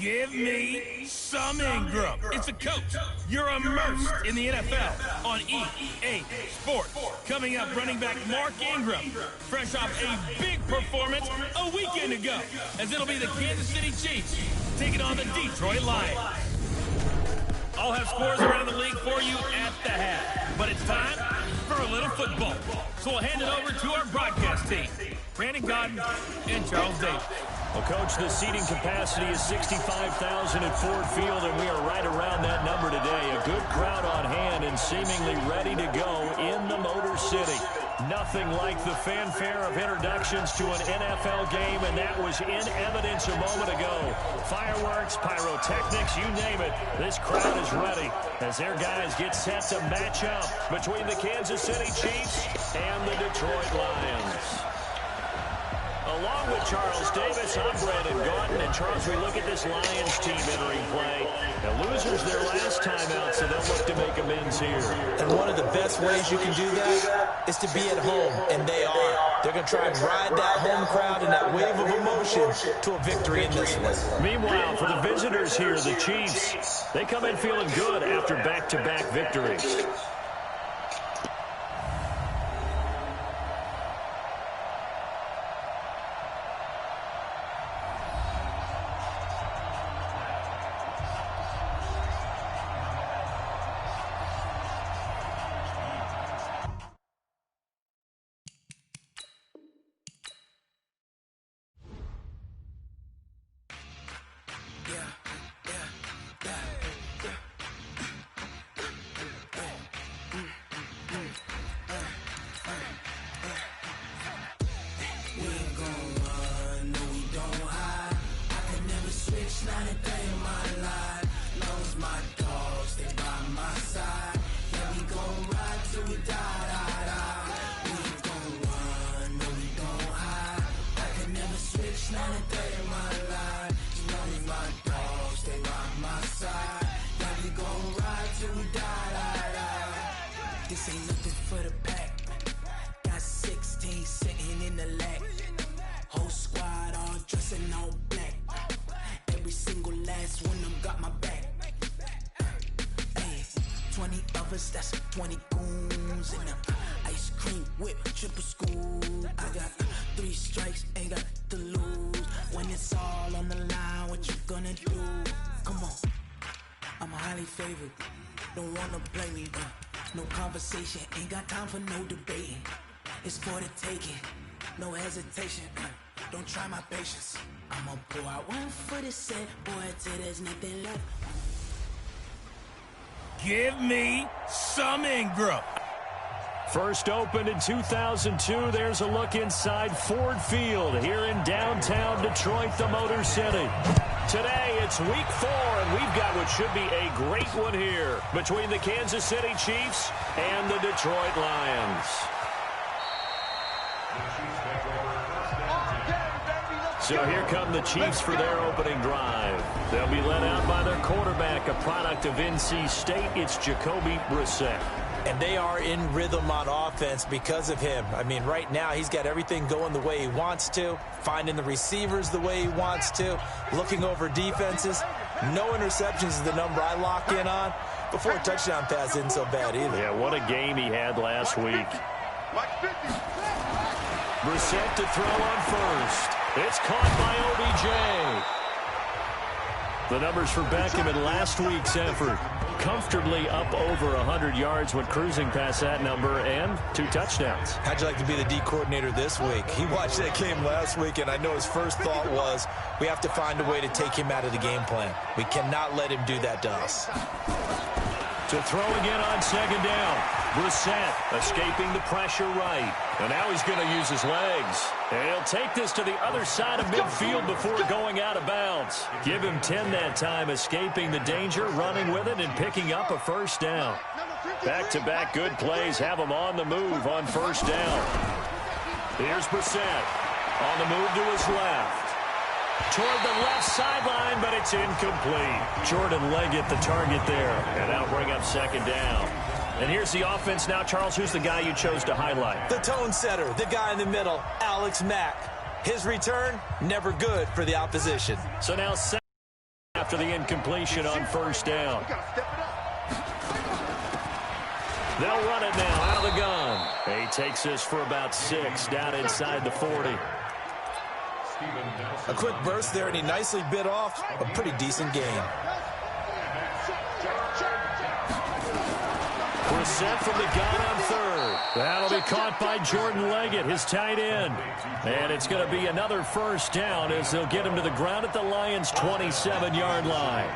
Give me some Ingram. It's a coach. You're immersed in the NFL on EA Sports. Coming up, running back Mark Ingram, fresh off a big performance a weekend ago, as it'll be the Kansas City Chiefs taking on the Detroit Lions. I'll have scores around the league for you at the half, but it's time for a little football. So we'll hand it over to our broadcast team, Brandon Godden and Charles Davis. Well, Coach, the seating capacity is 65,000 at Ford Field, and we are right around that number today. A good crowd on hand and seemingly ready to go in the Motor City. Nothing like the fanfare of introductions to an NFL game, and that was in evidence a moment ago. Fireworks, pyrotechnics, you name it. This crowd is ready as their guys get set to match up between the Kansas City Chiefs and the Detroit Lions. Along with Charles Davis, I'm Brandon Godden. And Charles, we look at this Lions team entering play. The losers their last time out, so they'll look to make amends here. And one of the best ways you can do that is to be at home, and they are. They're going to try and ride that home crowd and that wave of emotion to a victory in this one. Meanwhile, for the visitors here, the Chiefs, they come in feeling good after back-to-back victories. This ain't nothing for the pack. Got 16 sitting in the lag. Whole squad all dressing all black. Every single last one of them got my back. Hey, 20 of us, that's 20 goons in them. Ice cream whip, triple scoop. I got 3 strikes, ain't got to lose. When it's all on the line, what you gonna do? Come on, I'm highly favored. Don't wanna play me, no conversation, ain't got time for no debating. It's for the taking, no hesitation. Don't try my patience. I'ma pour out one for the set, boy, till there's nothing left. Give me some Ingram. First opened in 2002, there's a look inside Ford Field here in downtown Detroit, the Motor City. Today, it's week 4, and we've got what should be a great one here between the Kansas City Chiefs and the Detroit Lions. So here come the Chiefs for their opening drive. They'll be led out by their quarterback, a product of NC State. It's Jacobe Brissett. And they are in rhythm on offense because of him. I mean, right now, he's got everything going the way he wants to, finding the receivers the way he wants to, looking over defenses. No interceptions is the number I lock in on. Before a touchdown pass isn't so bad either. Yeah, what a game he had last week. Brissett to throw on first. It's caught by OBJ. The numbers for Beckham in last week's effort. Comfortably up over 100 yards when cruising past that number, and 2 touchdowns. How'd you like to be the D coordinator this week? He watched that game last week, and I know his first thought was, we have to find a way to take him out of the game plan. We cannot let him do that to us. To throw again on second down. Brissett escaping the pressure right. And now he's going to use his legs. And he'll take this to the other side of midfield before going out of bounds. Give him 10 that time, escaping the danger, running with it, and picking up a first down. Back-to-back good plays have him on the move on first down. Here's Brissett on the move to his left. Toward the left sideline, but it's incomplete. Jordan Leggett the target there, and that'll bring up second down. And here's the offense now. Charles, who's the guy you chose to highlight? The tone setter, the guy in the middle, Alex Mack. His return, never good for the opposition. So now second after the incompletion on first down. They'll run it now out of the gun. He takes this for about 6 down inside the 40. A quick burst there, and he nicely bit off a pretty decent gain. We're set from the gun on third. That'll be caught by Jordan Leggett, his tight end. And it's going to be another first down as they'll get him to the ground at the Lions' 27-yard line.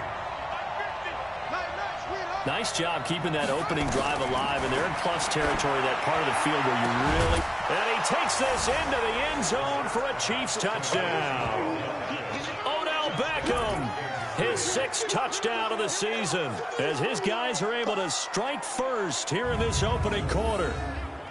Nice job keeping that opening drive alive, and they're in plus territory, that part of the field where you really... And he takes this into the end zone for a Chiefs touchdown. Odell Beckham, his 6th touchdown of the season, as his guys are able to strike first here in this opening quarter.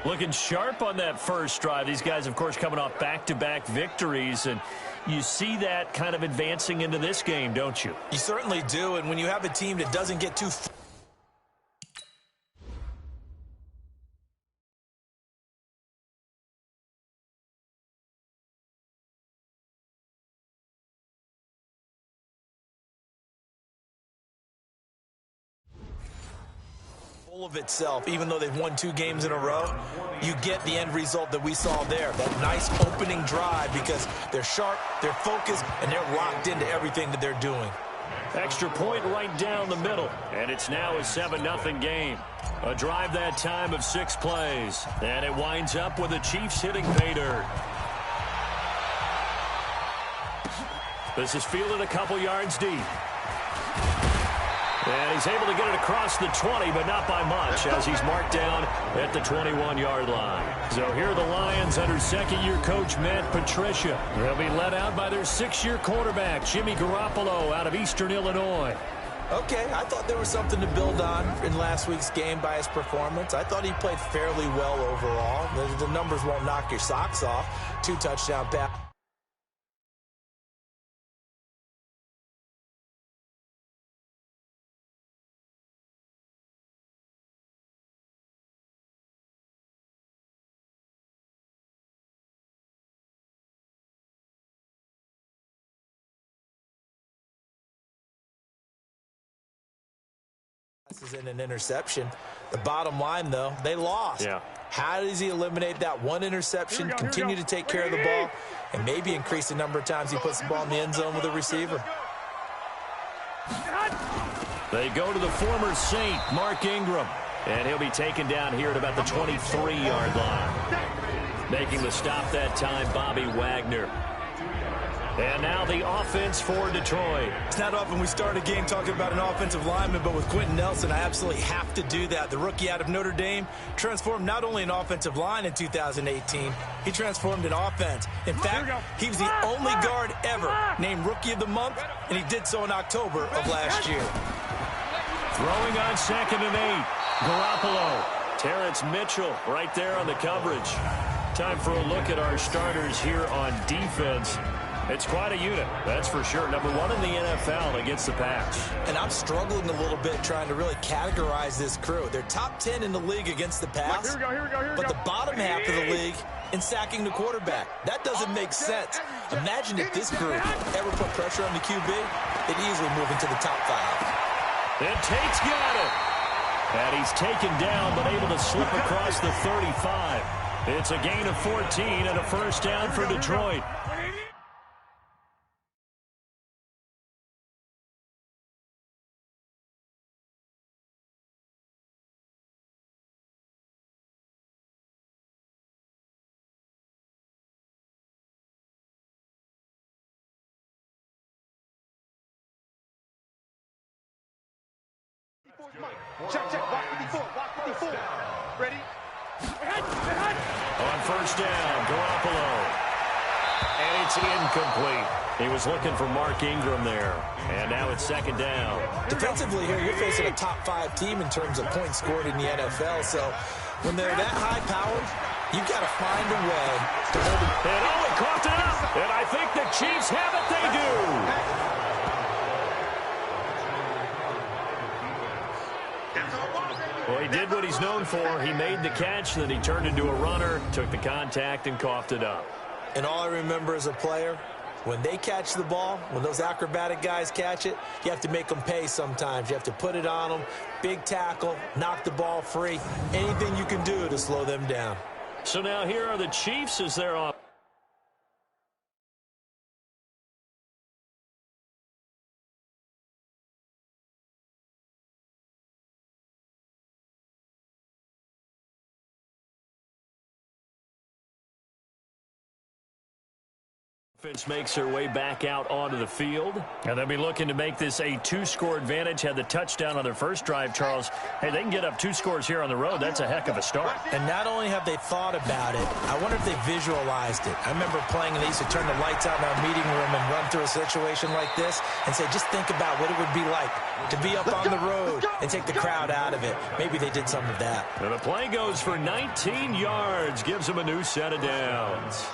Looking sharp on that first drive. These guys, of course, coming off back-to-back victories, and you see that kind of advancing into this game, don't you? You certainly do, and when you have a team that doesn't get too... of itself, even though they've won 2 games in a row, you get the end result that we saw there, that nice opening drive, because they're sharp, they're focused, and they're locked into everything that they're doing. Extra point right down the middle, and it's now a 7-0 game. A drive that time of 6 plays, and it winds up with the Chiefs hitting pay dirt. This is fielded a couple yards deep. And he's able to get it across the 20, but not by much, as he's marked down at the 21-yard line. So here are the Lions under second-year coach Matt Patricia. They'll be led out by their 6th-year quarterback, Jimmy Garoppolo, out of Eastern Illinois. Okay, I thought there was something to build on in last week's game by his performance. I thought he played fairly well overall. The numbers won't knock your socks off. 2 touchdown passes. In an interception. The bottom line, though, they lost. Yeah. How does he eliminate that one interception, continue to take care of the ball, and maybe increase the number of times he puts the ball in the end zone with a receiver? They go to the former Saint, Mark Ingram, and he'll be taken down here at about the 23-yard line. Making the stop that time, Bobby Wagner. And now the offense for Detroit. It's not often we start a game talking about an offensive lineman, but with Quentin Nelson, I absolutely have to do that. The rookie out of Notre Dame transformed not only an offensive line in 2018, he transformed an offense. In fact, he was the only guard ever named Rookie of the Month, and he did so in October of last year. Throwing on 2nd and 8. Garoppolo. Terrence Mitchell right there on the coverage. Time for a look at our starters here on defense. It's quite a unit, that's for sure. Number 1 in the NFL against the pass. And I'm struggling a little bit trying to really categorize this crew. They're top 10 in the league against the pass, but the bottom half of the league in sacking the quarterback. That doesn't make sense. Imagine if this group ever put pressure on the QB, they'd easily move into the top 5. And Tate's got it. And he's taken down, but able to slip across the 35. It's a gain of 14 and a first down for Detroit. Check, walk 54, ready? On first down, Garoppolo. And it's incomplete. He was looking for Mark Ingram there. And now it's 2nd down. Defensively here, you're facing a top 5 team in terms of points scored in the NFL. So when they're that high-powered, you've got to find a way to hold it. And he caught it up. And I think the Chiefs have it. They do. Well, he did what he's known for. He made the catch, then he turned into a runner, took the contact, and coughed it up. And all I remember as a player When they catch the ball, when those acrobatic guys catch it, you have to make them pay sometimes. You have to put it on them, big tackle, knock the ball free, anything you can do to slow them down. So now here are the Chiefs as they're off. Offense makes their way back out onto the field. And they'll be looking to make this a 2-score advantage. Had the touchdown on their first drive, Charles. Hey, they can get up 2 scores here on the road. That's a heck of a start. And not only have they thought about it, I wonder if they visualized it. I remember playing, and they used to turn the lights out in our meeting room and run through a situation like this and say, just think about what it would be like to be up on the road and take the crowd out of it. Maybe they did some of that. And the play goes for 19 yards. Gives them a new set of downs.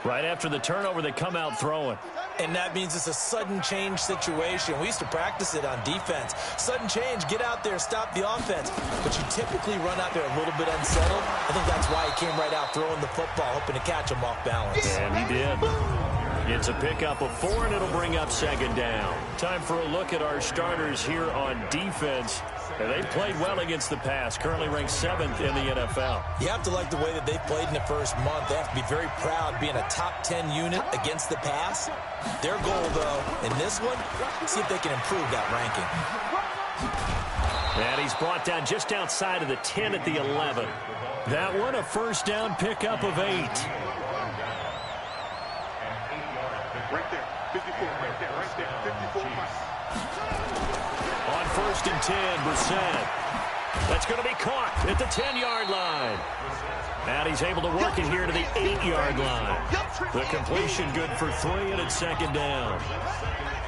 Right after the turnover, they come out throwing. And that means it's a sudden change situation. We used to practice it on defense. Sudden change, get out there, stop the offense. But you typically run out there a little bit unsettled. I think that's why he came right out throwing the football, hoping to catch him off balance. And he did. It's a pickup of 4, and it'll bring up second down. Time for a look at our starters here on defense. And they played well against the pass, currently ranked 7th in the NFL. You have to like the way that they've played in the first month. They have to be very proud being a top 10 unit against the pass. Their goal, though, in this one, see if they can improve that ranking. And he's brought down just outside of the 10 at the 11. That one, a first down pickup of 8. Right there, 54, right there, 54. On 1st and 10, Brissett. That's going to be caught at the 10-yard line. And he's able to work it here to the 8-yard line. The completion good for 3, and it's second down.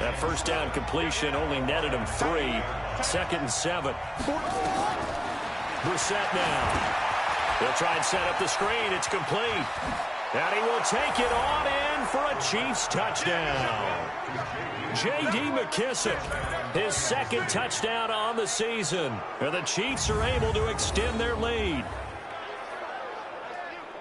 That first down completion only netted him 3. 2nd and 7. Brissett now. They'll try and set up the screen. It's complete. And he will take it on in for a Chiefs touchdown. J.D. McKissick, his 2nd touchdown on the season. And the Chiefs are able to extend their lead.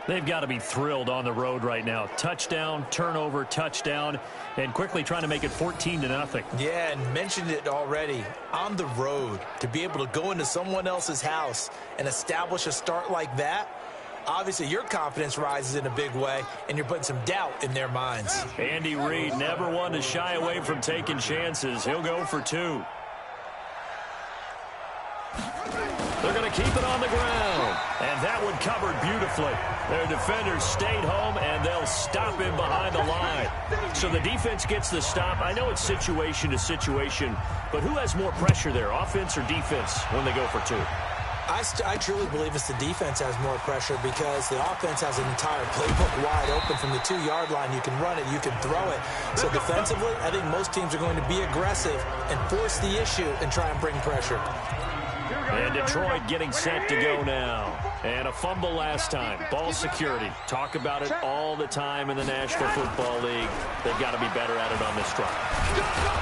They've got to be thrilled on the road right now. Touchdown, turnover, touchdown, and quickly trying to make it 14-0. Yeah, and mentioned it already. On the road, to be able to go into someone else's house and establish a start like that, obviously your confidence rises in a big way, and you're putting some doubt in their minds. Andy Reid, never one to shy away from taking chances. He'll go for 2. They're going to keep it on the ground. And that one covered beautifully. Their defenders stayed home, and they'll stop him behind the line. So the defense gets the stop. I know it's situation to situation, but who has more pressure there, offense or defense, when they go for 2? I truly believe it's the defense has more pressure because the offense has an entire playbook wide open from the 2-yard line. You can run it, you can throw it. So defensively, I think most teams are going to be aggressive and force the issue and try and bring pressure. And Detroit getting set to go now. And a fumble last time. Ball security. Talk about it all the time in the National Football League. They've got to be better at it on this drive.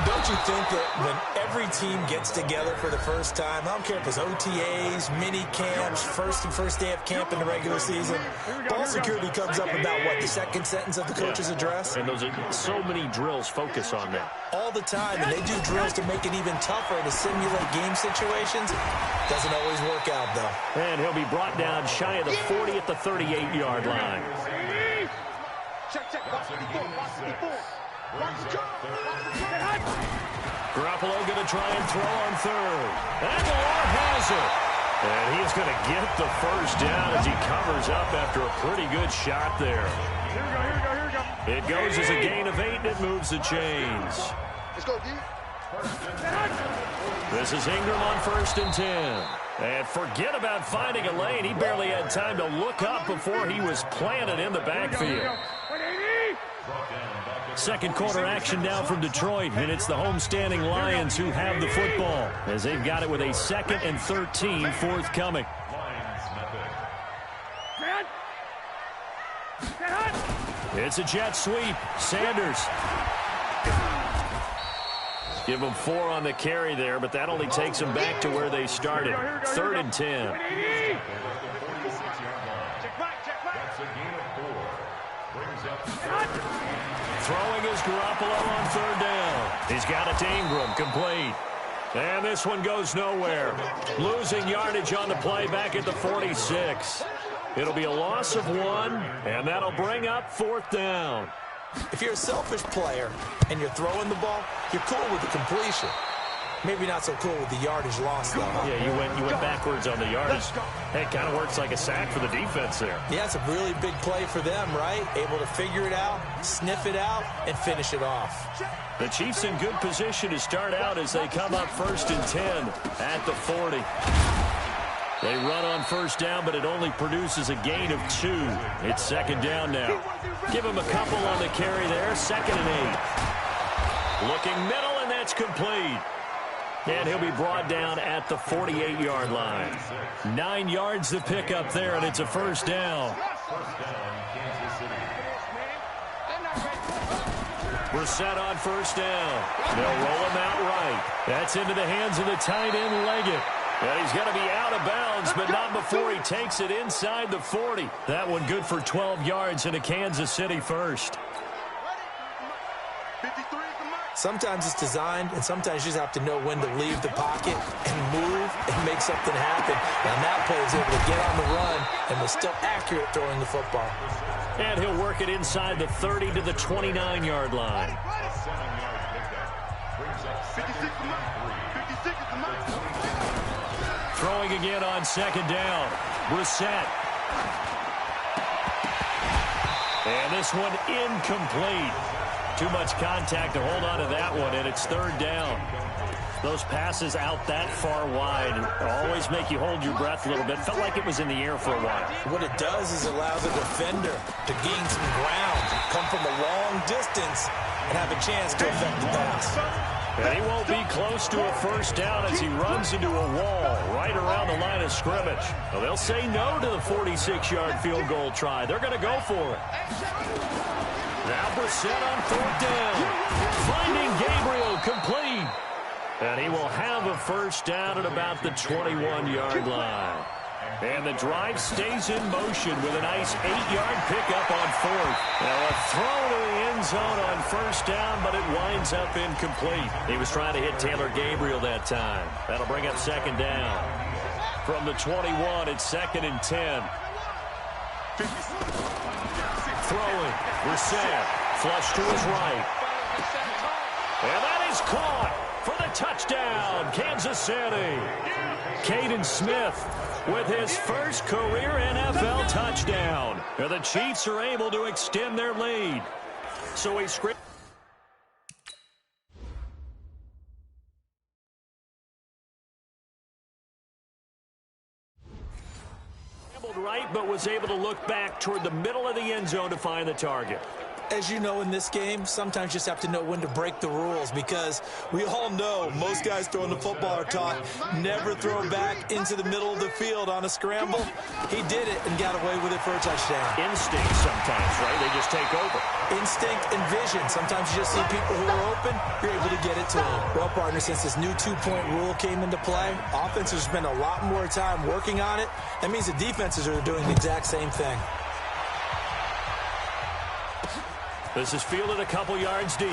Don't you think that when every team gets together for the first time, I don't care if it's OTAs, mini camps, first day of camp in the regular season, ball security comes up about, what, the 2nd sentence of the coach's address? And those are so many drills focus on that. All the time, and they do drills to make it even tougher to simulate game situations. Doesn't always work out, though. And he'll be brought down shy of the 40 at the 38-yard line. Check. Garoppolo going to try and throw on 3rd. And the Lord has it. And he's going to get the first down as he covers up after a pretty good shot there. Here we go. It goes as a gain of 8, and it moves the chains. Let's go, D. This is Ingram on 1st and 10. And forget about finding a lane. He barely had time to look up before he was planted in the backfield. 2nd quarter action now from Detroit, and it's the homestanding Lions who have the football as they've got it with a 2nd and 13 forthcoming. It's a jet sweep. Sanders. Give them 4 on the carry there, but that only takes them back to where they started. 3rd and 10. Throwing is Garoppolo on third down. He's got it to Ingram, complete. And this one goes nowhere. Losing yardage on the play back at the 46. It'll be a loss of 1, and that'll bring up fourth down. If you're a selfish player and you're throwing the ball, you're cool with the completion. Maybe not so cool with the yardage loss, though. Yeah, you went backwards on the yardage. Hey, it kind of works like a sack for the defense there. Yeah, it's a really big play for them, right? Able to figure it out, sniff it out, and finish it off. The Chiefs in good position to start out as they come up 1st and 10 at the 40. They run on first down, but it only produces a gain of 2. It's second down now. Give him a couple on the carry there. 2nd and 8. Looking middle, and that's complete. And he'll be brought down at the 48-yard line. 9 yards to pick up there, and it's a first down. We're set on first down. They'll roll him out right. That's into the hands of the tight end, Leggett. And he's going to be out of bounds, but not before he takes it inside the 40. That one good for 12 yards into Kansas City first. Sometimes it's designed, and sometimes you just have to know when to leave the pocket and move and make something happen. And that play is able to get on the run and was still accurate throwing the football. And he'll work it inside the 30 to the 29-yard line. Throwing again on second down. Brissett. And this one incomplete. Too much contact to hold on to that one, and it's third down. Those passes out that far wide always make you hold your breath a little bit. Felt like it was in the air for a while. What it does is allow the defender to gain some ground, come from a long distance, and have a chance to affect the pass. And he won't be close to a first down as he runs into a wall right around the line of scrimmage. Well, they'll say no to the 46-yard field goal try. They're going to go for it. Now Brissett on fourth down. Finding Gabriel complete. And he will have a first down at about the 21-yard line. And the drive stays in motion with a nice 8-yard pickup on fourth. Now a throw to the end zone on first down, but it winds up incomplete. He was trying to hit Taylor Gabriel that time. That'll bring up second down. From the 21, it's 2nd and 10. Throwing. Brissett. Flush to his right. And that is caught for the touchdown, Kansas City. Caden Smith with his first career NFL touchdown. And the Chiefs are able to extend their lead. So he scrambled right, but was able to look back toward the middle of the end zone to find the target. As you know, in this game, sometimes you just have to know when to break the rules, because we all know most guys throwing the football are taught never throw back into the middle of the field on a scramble. He did it and got away with it for a touchdown. Instinct sometimes, right? They just take over. Instinct and vision. Sometimes you just see people who are open, you're able to get it to them. Well, partner, since this new two-point rule came into play, offenses spend a lot more time working on it. That means the defenses are doing the exact same thing. This is fielded a couple yards deep.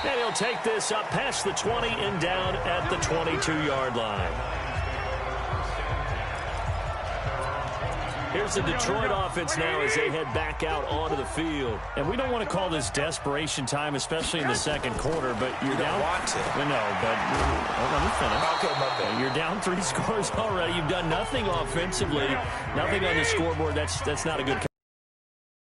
And he'll take this up past the 20 and down at the 22-yard line. Here's the Detroit offense now as they head back out onto the field. And we don't want to call this desperation time, especially in the second quarter, but you're down. Want to. No, but let me finish. Okay, my bad. You're down 3 scores already. You've done nothing offensively, nothing on the scoreboard. That's not a good.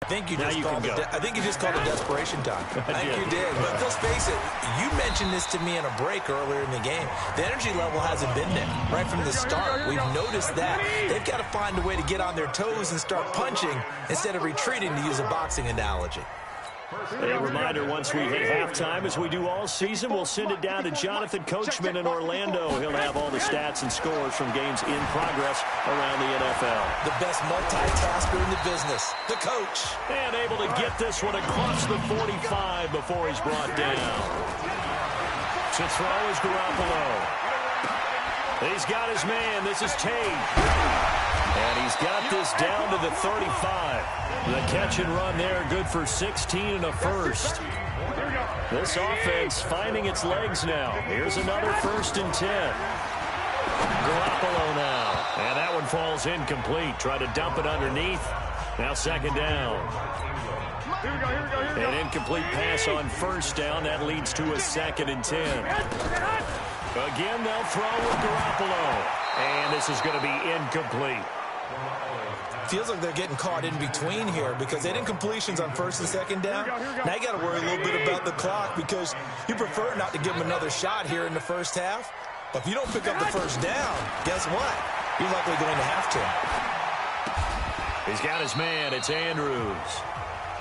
I think you just called it desperation time. I think you did. But let's face it, you mentioned this to me in a break earlier in the game. The energy level hasn't been there right from the start. We've noticed that. They've got to find a way to get on their toes and start punching instead of retreating, to use a boxing analogy. A reminder, once we hit halftime, as we do all season, we'll send it down to Jonathan Coachman in Orlando. He'll have all the stats and scores from games in progress around the NFL. The best multitasker in the business, the coach. And able to get this one across the 45 before he's brought down. To throw is Garoppolo. He he's got his man. This is Tate. And he's got this down to the 35. The catch and run there, good for 16 and a first. This offense finding its legs now. Here's another 1st and 10. Garoppolo now. And that one falls incomplete. Try to dump it underneath. Now 2nd down. An incomplete pass on 1st down. That leads to a 2nd and 10. Again, they'll throw with Garoppolo. And this is going to be incomplete. Feels like they're getting caught in between here because they didn't completions on 1st and 2nd down. Now you got to worry a little bit about the clock because you prefer not to give them another shot here in the 1st half. But if you don't pick up the 1st down, guess what? You're likely going to have to. He's got his man. It's Andrews.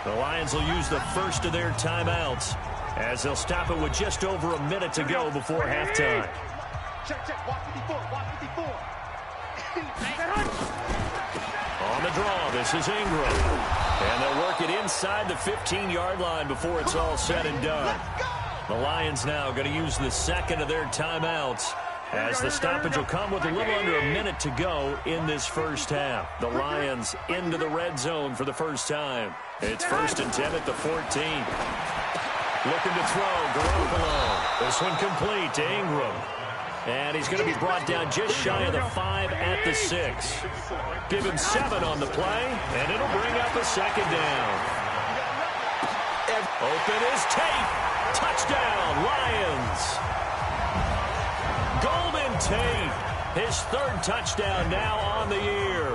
The Lions will use the first of their timeouts as they'll stop it with just over a minute to go before halftime. Check. Walk 54. Walk 54. On the draw, this is Ingram. And they'll work it inside the 15-yard line before it's all said and done. The Lions now going to use the 2nd of their timeouts as the stoppage will come with a little under a minute to go in this 1st half. The Lions into the red zone for the first time. It's 1st and 10 at the 14. Looking to throw, Garoppolo. This one complete to Ingram. And he's going to be brought down just shy of the 5 at the 6. Give him 7 on the play, and it'll bring up a 2nd down. Open is Tate. Touchdown, Lions. Golden Tate, his 3rd touchdown now on the year,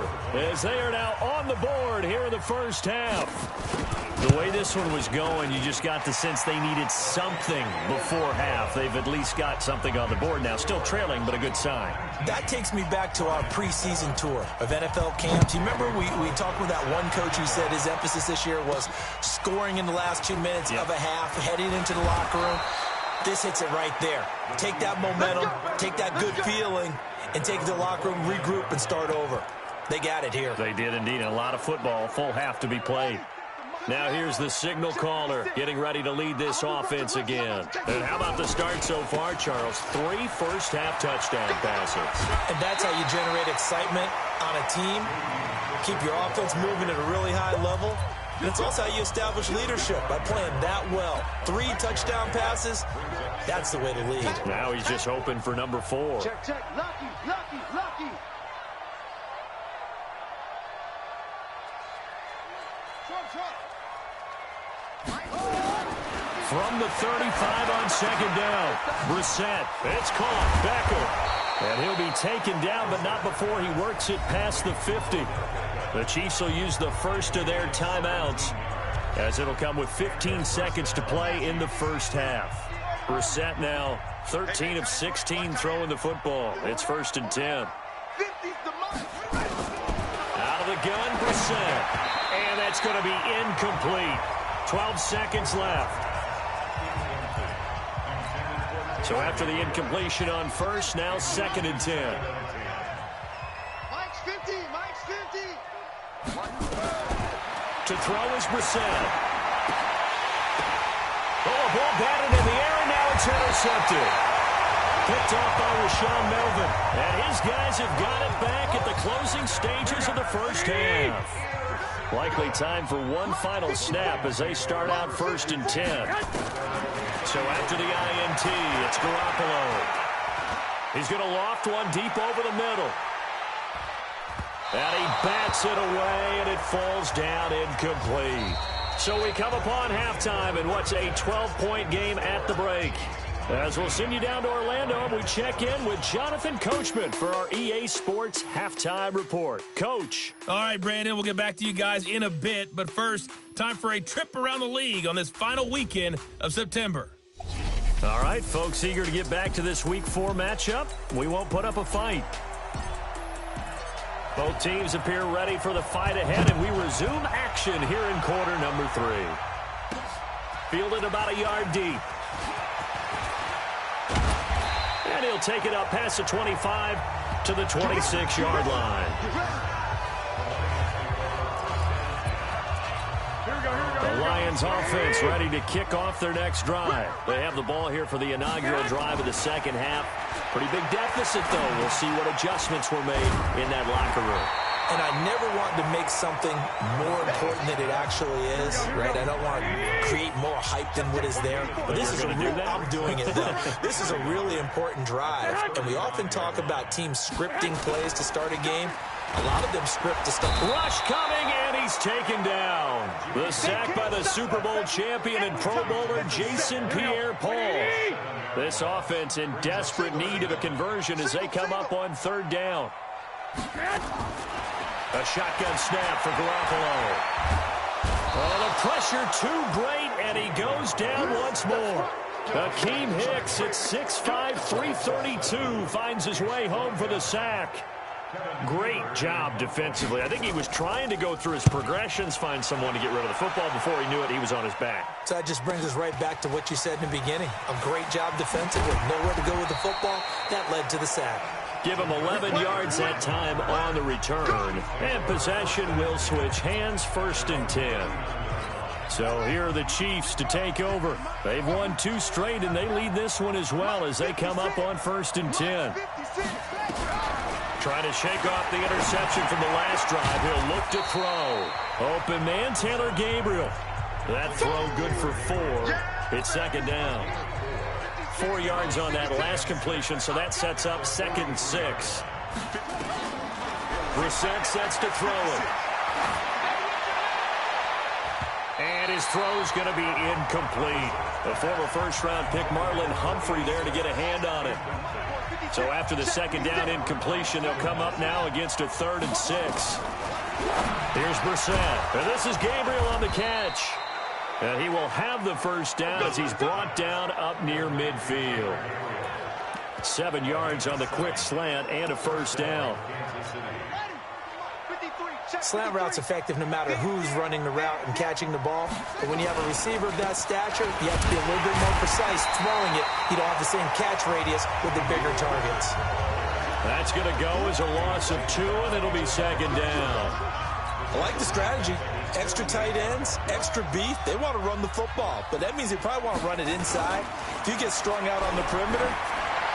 as they are now on the board here in the 1st half. The way this one was going, you just got the sense they needed something before half. They've at least got something on the board now. Still trailing, but a good sign. That takes me back to our preseason tour of NFL camps. You remember we talked with that one coach who said his emphasis this year was scoring in the last 2 minutes of a half, heading into the locker room. This hits it right there. Take that momentum, take that good feeling, and take it to the locker room, regroup, and start over. They got it here. They did indeed, and a lot of football, full half to be played. Now here's the signal caller getting ready to lead this offense again. And how about the start so far, Charles? 3 first-half touchdown passes. And that's how you generate excitement on a team. Keep your offense moving at a really high level. And it's also how you establish leadership by playing that well. 3 touchdown passes, that's the way to lead. Now he's just hoping for number 4. Check. Lucky. From the 35 on 2nd down, Brissett. It's caught. Becker. And he'll be taken down, but not before he works it past the 50. The Chiefs will use the first of their timeouts as it'll come with 15 seconds to play in the 1st half. Brissett now 13 of 16 throwing the football. It's 1st and 10. Out of the gun, Brissett. And that's going to be incomplete. 12 seconds left. So after the incompletion on 1st, now 2nd and 10. Mike's 50. To throw is Brissett. Oh, ball batted in the air, and now it's intercepted. Picked off by Rashawn Melvin. And his guys have got it back at the closing stages of the 1st half. Likely time for one final snap as they start out 1st and 10. So after the INT, it's Garoppolo. He's going to loft one deep over the middle. And he bats it away, and it falls down incomplete. So we come upon halftime in what's a 12-point game at the break. As we'll send you down to Orlando, and we check in with Jonathan Coachman for our EA Sports Halftime Report. Coach. All right, Brandon, we'll get back to you guys in a bit. But first, time for a trip around the league on this final weekend of September. All right, folks, eager to get back to this Week 4 matchup. We won't put up a fight. Both teams appear ready for the fight ahead, and we resume action here in quarter number 3. Fielded about a yard deep. And he'll take it up past the 25 to the 26-yard line. The Lions Lions offense ready to kick off their next drive. They have the ball here for the inaugural drive of the second half. Pretty big deficit, though. We'll see what adjustments were made in that locker room. And I never want to make something more important than it actually is, right? I don't want to create more hype than what is there. But this is I'm doing it, though. This is a really important drive. And we often talk about teams scripting plays to start a game. A lot of them script to start. Rush coming, and he's taken down. The sack by the Super Bowl champion and Pro Bowler Jason Pierre-Paul. This offense in desperate need of a conversion as they come up on third down. A shotgun snap for Garoppolo. Oh, the pressure too great, and he goes down once more. Akeem Hicks at 6'5", 332 finds his way home for the sack. Great job defensively. I think he was trying to go through his progressions, find someone to get rid of the football. Before he knew it, he was on his back. So that just brings us right back to what you said in the beginning. A great job defensively. Nowhere to go with the football. That led to the sack. Give him 11 yards that time on the return. And possession will switch hands, 1st and 10. So here are the Chiefs to take over. They've won 2 straight, and they lead this one as well as they come up on 1st and 10. Trying to shake off the interception from the last drive. He'll look to throw. Open man, Taylor Gabriel. That throw good for 4. It's 2nd down. 4 yards on that last completion, so that sets up 2nd and 6. Brissett sets to throw it. And his throw's going to be incomplete. The former first-round pick Marlon Humphrey there to get a hand on it. So after the 2nd down incompletion, they'll come up now against a 3rd and 6. Here's Brissett. And this is Gabriel on the catch. And he will have the 1st down as he's brought down up near midfield. 7 yards on the quick slant and a 1st down. Slant route's effective no matter who's running the route and catching the ball. But when you have a receiver of that stature, you have to be a little bit more precise throwing it. You don't have the same catch radius with the bigger targets. That's going to go as a loss of 2, and it'll be 2nd down. I like the strategy. Extra tight ends, extra beef. They want to run the football, but that means they probably want to run it inside. If you get strung out on the perimeter,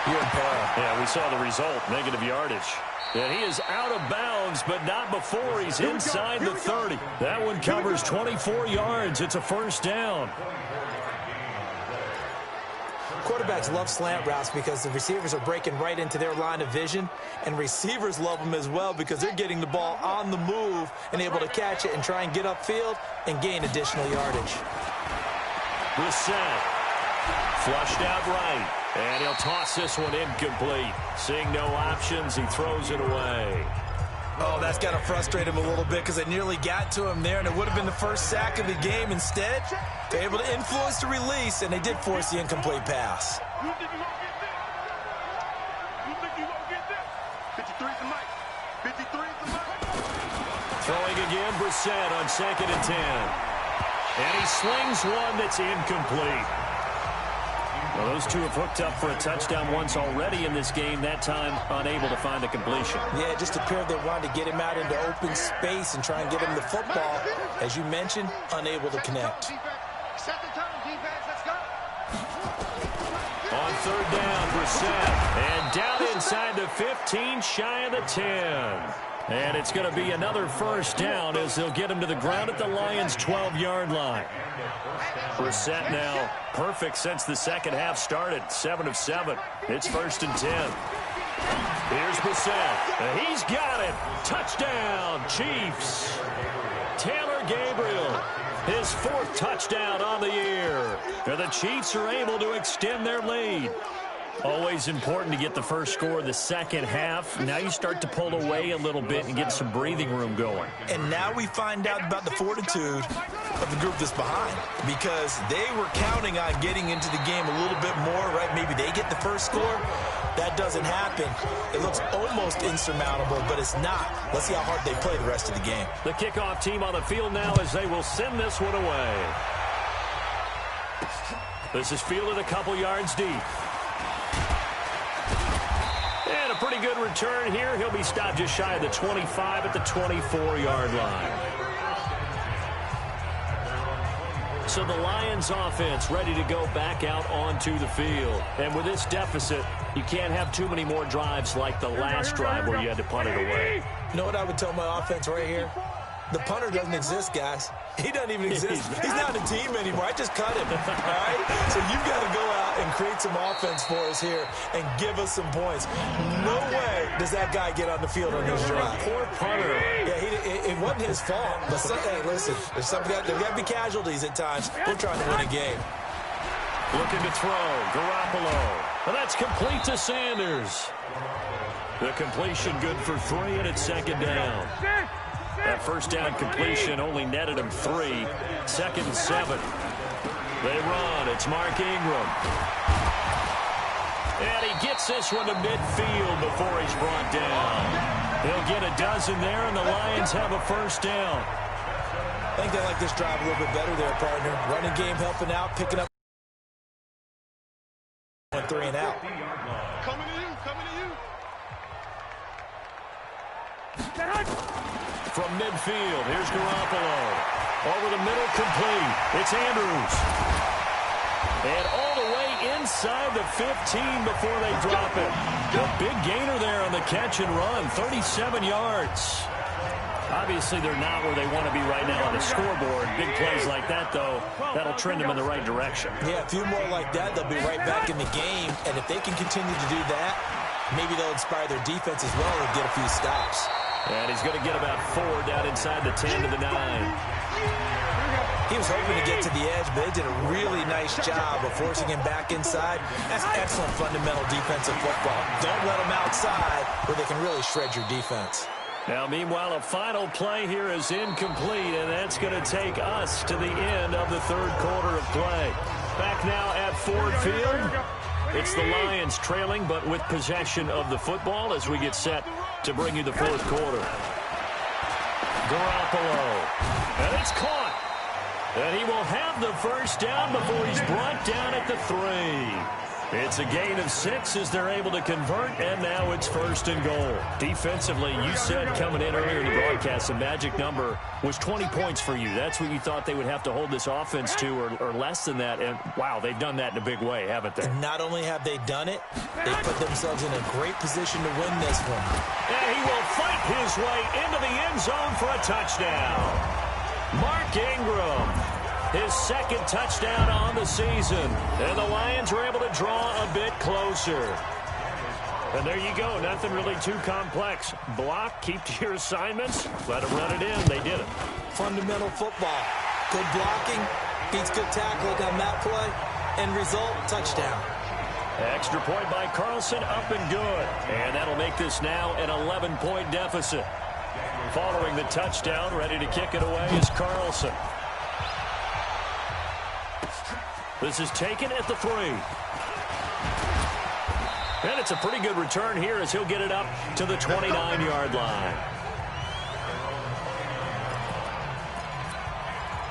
you're in peril. Yeah, we saw the result, negative yardage. And he is out of bounds, but not before he's inside the 30. That one covers 24 yards. It's a 1st down. Quarterbacks love slant routes because the receivers are breaking right into their line of vision, and receivers love them as well because they're getting the ball on the move and able to catch it and try and get upfield and gain additional yardage. Brissett flushed out right. And he'll toss this one incomplete. Seeing no options, he throws it away. Oh, that's got to frustrate him a little bit because they nearly got to him there, and it would have been the first sack of the game. Instead, they're able to influence the release, and they did force the incomplete pass. You think you gonna get this? You think you gonna get this? 53's the mic. 53's the mic. Throwing again, Brissett on 2nd and 10. And he slings one that's incomplete. Well, those two have hooked up for a touchdown once already in this game, that time unable to find the completion. Yeah, it just appeared they wanted to get him out into open space and try and get him the football. As you mentioned, unable to connect. Set the tone, defense. Let's go. On 3rd down, Brissett. And down inside the 15, shy of the 10. And it's going to be another 1st down as they'll get him to the ground at the Lions' 12-yard line. Brissett now perfect since the 2nd half started. 7 of 7. It's 1st and 10. Here's Brissett. And he's got it. Touchdown, Chiefs. Taylor Gabriel, his 4th touchdown on the year. And the Chiefs are able to extend their lead. Always important to get the first score of the 2nd half. Now you start to pull away a little bit and get some breathing room going. And now we find out about the fortitude of the group that's behind, because they were counting on getting into the game a little bit more, right? Maybe they get the first score. That doesn't happen. It looks almost insurmountable, but it's not. Let's see how hard they play the rest of the game. The kickoff team on the field now as they will send this one away. This is fielded a couple yards deep. And a pretty good return here. He'll be stopped just shy of the 25 at the 24-yard line. So the Lions offense ready to go back out onto the field. And with this deficit, you can't have too many more drives like the last drive where you had to punt it away. You know what I would tell my offense right here? The punter doesn't exist, guys. He doesn't even exist. He's not a team anymore. I just cut him, all right? So you've got to go out and create some offense for us here and give us some points. No way does that guy get on the field on this drive. Poor punter. Yeah, it wasn't his fault. But, hey, listen, there's got to be casualties at times. We're trying to win a game. Looking to throw. Garoppolo. And that's complete to Sanders. The completion good for 3, and it's second down. That first down completion only netted him 3. Second and 7. They run. It's Mark Ingram. And he gets this one to midfield before he's brought down. He'll get a dozen there, and the Lions have a first down. I think they like this drive a little bit better there, partner. Running game helping out, picking up 3 and out. Coming to you, coming to you. From midfield, here's Garoppolo. Over the middle, complete. It's Andrews. And all the way inside the 15 before they drop it. A big gainer there on the catch and run, 37 yards. Obviously, they're not where they want to be right now on the scoreboard. Big plays like that, though, that'll trend them in the right direction. Yeah, a few more like that, they'll be right back in the game. And if they can continue to do that, maybe they'll inspire their defense as well and get a few stops. And he's going to get about 4 down inside the 10 to the 9. He was hoping to get to the edge, but they did a really nice job of forcing him back inside. That's excellent fundamental defensive football. Don't let them outside where they can really shred your defense. Now, meanwhile, a final play here is incomplete, and that's going to take us to the end of the third quarter of play. Back now at Ford Field. It's the Lions trailing, but with possession of the football as we get set to bring you the fourth quarter. Garoppolo. And it's caught. And he will have the first down before he's brought down at the 3. It's a gain of 6 as they're able to convert, and now it's first and goal. Defensively, you said coming in earlier in the broadcast, the magic number was 20 points for you. That's what you thought they would have to hold this offense to, or less than that. And, wow, they've done that in a big way, haven't they? And not only have they done it, they put themselves in a great position to win this one. And he will fight his way into the end zone for a touchdown. Mark Ingram. His second touchdown on the season. And the Lions are able to draw a bit closer. And there you go. Nothing really too complex. Block, keep to your assignments, let them run it in. They did it. Fundamental football. Good blocking, beats good tackling on that play. End result, touchdown. Extra point by Carlson, up and good. And that'll make this now an 11-point deficit. Following the touchdown, ready to kick it away is Carlson. This is taken at the 3. And it's a pretty good return here as he'll get it up to the 29-yard line.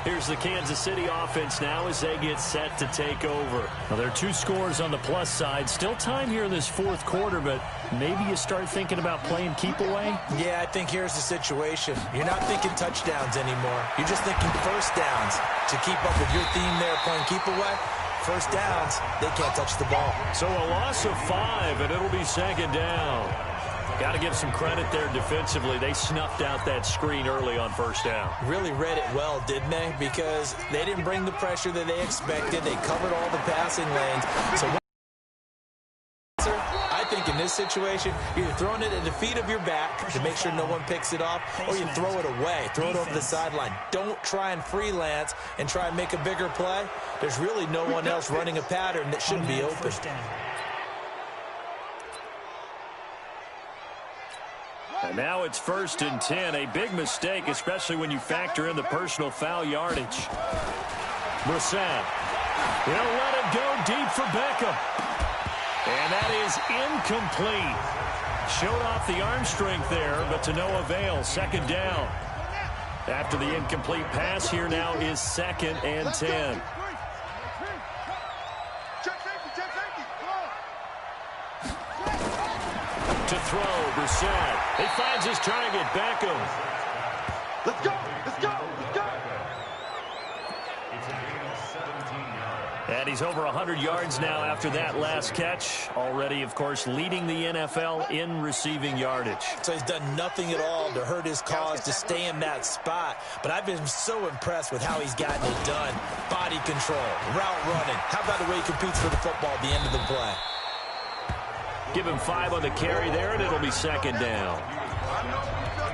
Here's the Kansas City offense now as they get set to take over. Now, there are 2 scores on the plus side. Still time here in this fourth quarter, but maybe you start thinking about playing keep away? Yeah, I think here's the situation. You're not thinking touchdowns anymore. You're just thinking first downs. To keep up with your theme there, playing keep away, first downs, they can't touch the ball. So a loss of 5, and it'll be second down. Got to give some credit there defensively. They snuffed out that screen early on first down. Really read it well, didn't they? Because they didn't bring the pressure that they expected. They covered all the passing lanes. So I think in this situation, you're either throwing it at the feet of your back to make sure no one picks it off, or you throw it away, throw it over the sideline. Don't try and freelance and try and make a bigger play. There's really no one else running a pattern that should be open. And now it's first and 10. A big mistake, especially when you factor in the personal foul yardage. Brissett. He'll let it go deep for Beckham. And that is incomplete. Showed off the arm strength there, but to no avail. Second down. After the incomplete pass, here now is second and 10. To throw, Brissett. He finds his target, Beckham. Let's go, let's go, let's go. He's over 100 yards now after that last catch. Already, of course, leading the NFL in receiving yardage. So he's done nothing at all to hurt his cause, to stay in that spot. But I've been so impressed with how he's gotten it done. Body control, route running. How about the way he competes for the football at the end of the play? Give him 5 on the carry there, and it'll be second down.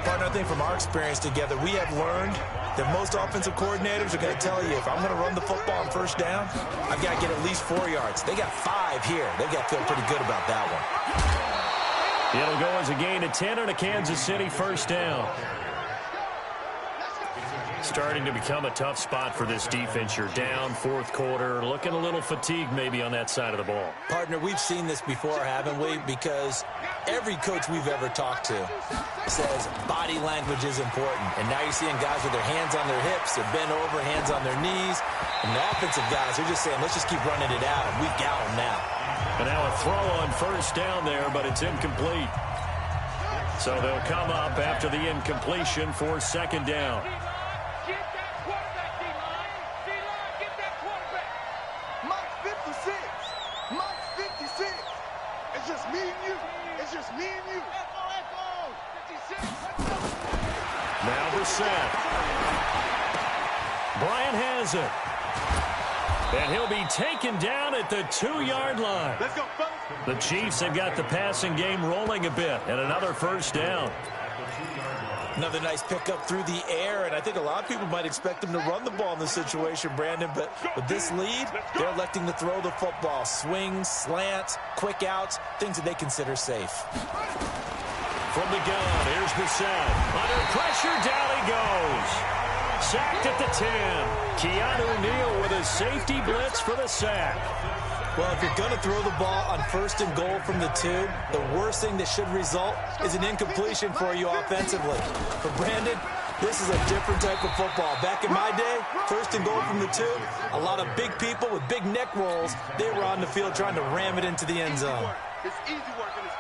Partner, I think from our experience together, we have learned that most offensive coordinators are going to tell you, if I'm going to run the football on first down, I've got to get at least 4 yards. They got 5 here. They got to feel pretty good about that one. It'll go as a gain of 10 on a Kansas City first down. Starting to become a tough spot for this defense. You're down fourth quarter, looking a little fatigued maybe on that side of the ball. Partner, we've seen this before, haven't we? Because every coach we've ever talked to says body language is important. And now you're seeing guys with their hands on their hips, they're bent over, hands on their knees. And the offensive guys are just saying, let's just keep running it out, and we've got them now. And now a throw on first down there, but it's incomplete. So they'll come up after the incompletion for second down. Now Brissett. Bryant has it. And he'll be taken down at the 2-yard line. Let's go, fellas. The Chiefs have got the passing game rolling a bit, and another first down. Another nice pickup through the air, and I think a lot of people might expect them to run the ball in this situation, Brandon, but with this lead, they're electing to throw the football. Swings, slants, quick outs, things that they consider safe. From the gun, here's Brissett. Under pressure, down he goes. Sacked at the 10. Keanu Neal with a safety blitz for the sack. Well, if you're going to throw the ball on first and goal from the 2, the worst thing that should result is an incompletion for you offensively. For Brandon, this is a different type of football. Back in my day, first and goal from the 2, a lot of big people with big neck rolls, they were on the field trying to ram it into the end zone.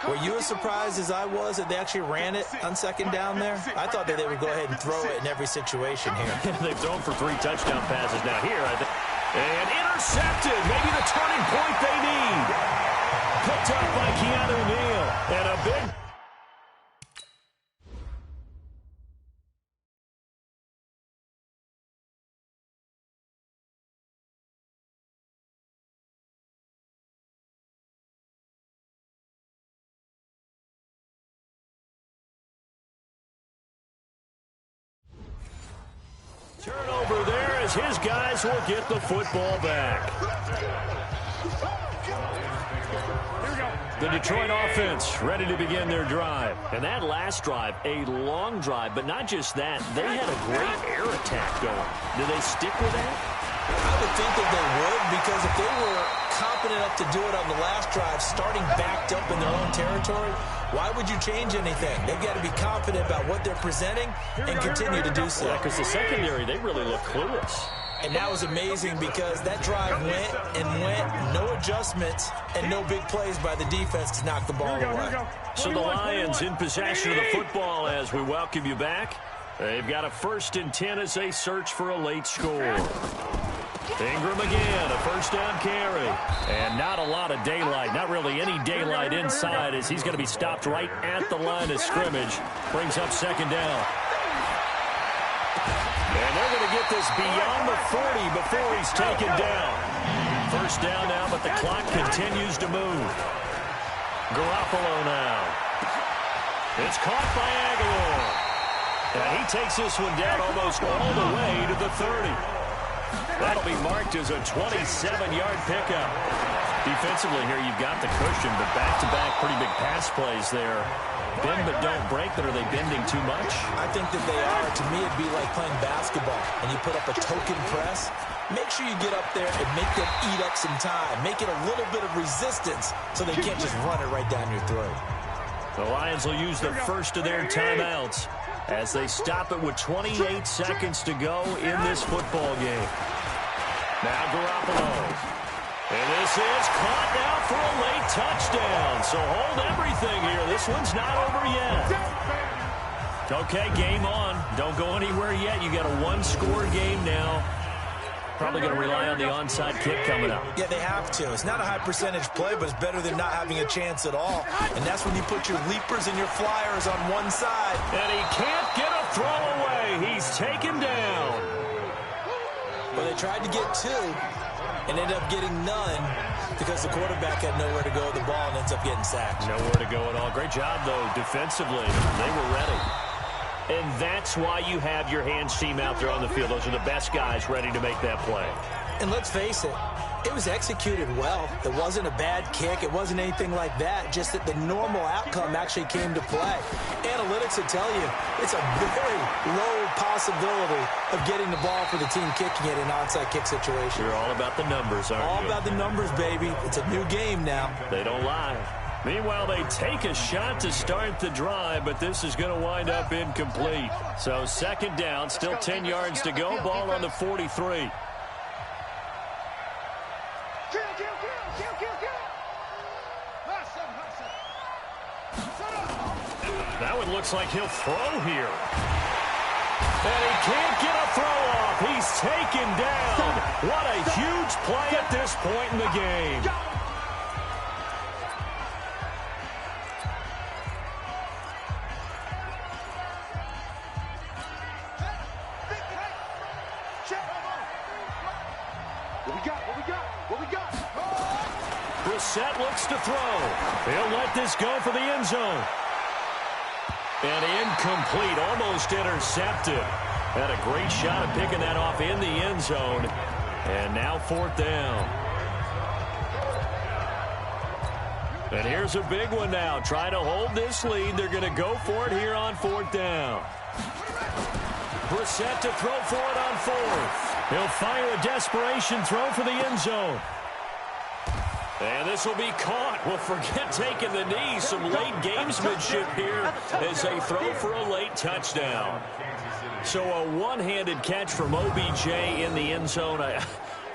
Were you as surprised as I was that they actually ran it on second down there? I thought that they would go ahead and throw it in every situation here. They've thrown for 3 touchdown passes now here. And intercepted. Maybe the turning point they need. Picked up by Keanu Neal. And a big... Turnover there as his guys will get the football back. The Detroit offense ready to begin their drive. And that last drive, a long drive, but not just that. They had a great air attack going. Do they stick with that? I would think that they would, because if they were confident enough to do it on the last drive, starting backed up in their own territory, why would you change anything? They've got to be confident about what they're presenting and continue to do so. Yeah, because the secondary, they really look clueless. And that was amazing because that drive went and went, no adjustments, and no big plays by the defense to knock the ball away. So the Lions in possession of the football as we welcome you back. They've got a 1st and 10 as they search for a late score. Ingram again, a first down carry. And not a lot of daylight, not really any daylight inside as he's going to be stopped right at the line of scrimmage. Brings up second down. And they're going to get this beyond the 40 before he's taken down. First down now, but the clock continues to move. Garoppolo now. It's caught by Aguilar. And he takes this one down almost all the way to the 30. That'll be marked as a 27-yard pickup. Defensively here, you've got the cushion, but back-to-back pretty big pass plays there. Bend but don't break, but are they bending too much? I think that they are. To me, it'd be like playing basketball, and you put up a token press. Make sure you get up there and make them eat up some time. Make it a little bit of resistance so they can't just run it right down your throat. The Lions will use the first of their timeouts as they stop it with 28 seconds to go in this football game. Now Garoppolo. And this is caught now for a late touchdown. So hold everything here. This one's not over yet. Okay, game on. Don't go anywhere yet. You got a one-score game now. probably going to rely on the onside kick coming up. Yeah, they have to. It's not a high percentage play, but it's better than not having a chance at all. And that's when you put your leapers and your flyers on one side. And he can't get a throw away. He's taken down. Well, they tried to get two and ended up getting none because the quarterback had nowhere to go with the ball and ends up getting sacked. Nowhere to go at all. Great job, though, defensively. They were ready. And that's why you have your hands team out there on the field. Those are the best guys ready to make that play. And let's face it, it was executed well. It wasn't a bad kick. It wasn't anything like that. Just that the normal outcome actually came to play. Analytics will tell you it's a very low possibility of getting the ball for the team kicking it in an onside kick situation. You're all about the numbers, aren't you? All about the numbers, baby. It's a new game now. They don't lie. Meanwhile, they take a shot to start the drive, but this is going to wind up incomplete. So second down, still 10 yards to go. Ball on the 43. That one looks like he'll throw here. And he can't get a throw off. He's taken down. What a huge play at this point in the game. Brissett looks to throw. He'll let this go for the end zone. And incomplete, almost intercepted. Had a great shot at picking that off in the end zone. And now fourth down. And here's a big one now. Trying to hold this lead. They're going to go for it here on fourth down. Brissett to throw for it on fourth. He'll fire a desperation throw for the end zone. And this will be caught. Well, forget taking the knee. Some late gamesmanship here as they throw for a late touchdown. So a one-handed catch from OBJ in the end zone.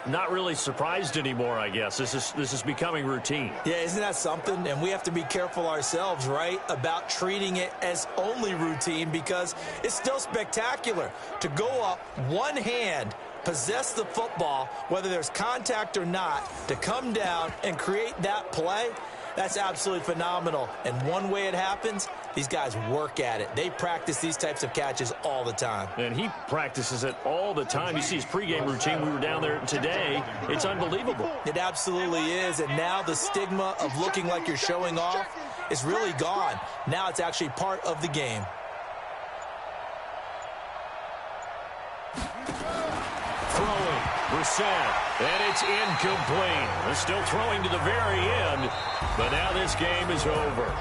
Not really surprised anymore, I guess. This is becoming routine. Yeah, isn't that something? And we have to be careful ourselves, right, about treating it as only routine because it's still spectacular to go up one hand, possess the football, whether there's contact or not, to come down and create that play. That's absolutely phenomenal. And one way it happens, these guys work at it. They practice these types of catches all the time. And he practices it all the time. You see his pregame routine. We were down there today. It's unbelievable. It absolutely is. And now the stigma of looking like you're showing off is really gone. Now it's actually part of the game. Throwing, Brissett, and it's incomplete. They're still throwing to the very end, but now this game is over.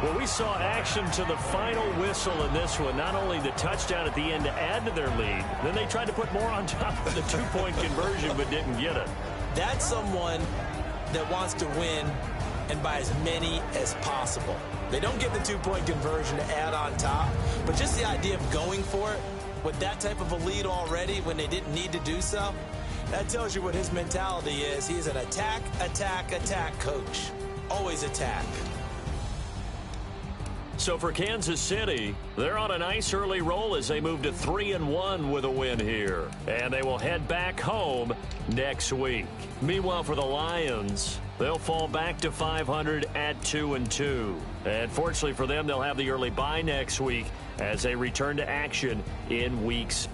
Well, we saw action to the final whistle in this one. Not only the touchdown at the end to add to their lead, then they tried to put more on top of the two-point conversion but didn't get it. That's someone that wants to win and by as many as possible. They don't get the two-point conversion to add on top, but just the idea of going for it with that type of a lead already when they didn't need to do so, that tells you what his mentality is. He is an attack, attack, attack coach. Always attack. So for Kansas City, they're on a nice early roll as they move to 3-1 with a win here. And they will head back home next week. Meanwhile, for the Lions, they'll fall back to 500 at 2-2. And fortunately for them, they'll have the early bye next week as they return to action in weeks